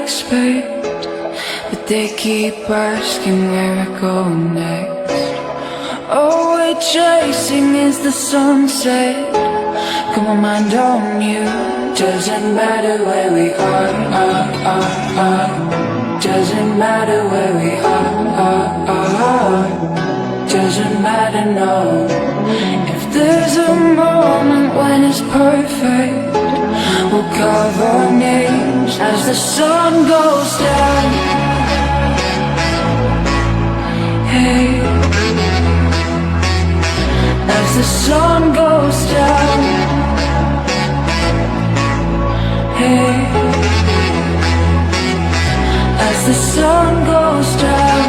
expect, but they keep asking where we're going next. All we're chasing is the sunset. Got my mind on you. Doesn't matter where we are. Doesn't matter where we are. Doesn't matter, no. If there's a moment when it's perfect, we'll carve our names as the sun goes down. Hey, as the sun goes down. Hey, as the sun goes down.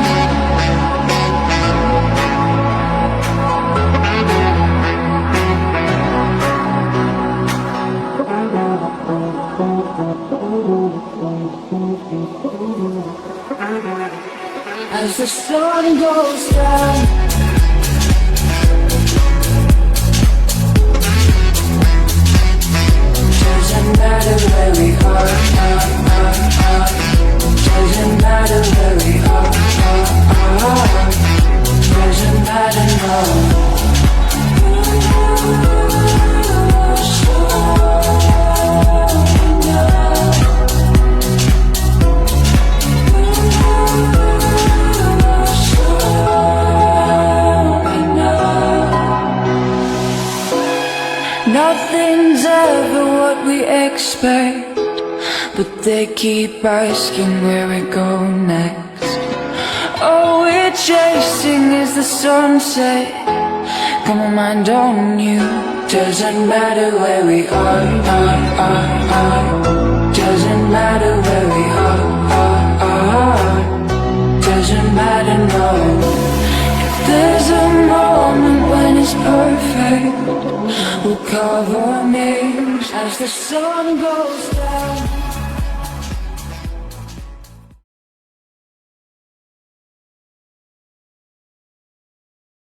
As the sun goes down. Doesn't matter where we are. Doesn't matter where we are. Doesn't matter, no. Nothing's ever what we expect, but they keep asking where we go next. All we're chasing is the sunset. Got my mind on you. Doesn't matter where we are. Doesn't matter where we are. Doesn't matter, no. There's a moment when it's perfect. We'll carve our names as the sun goes down.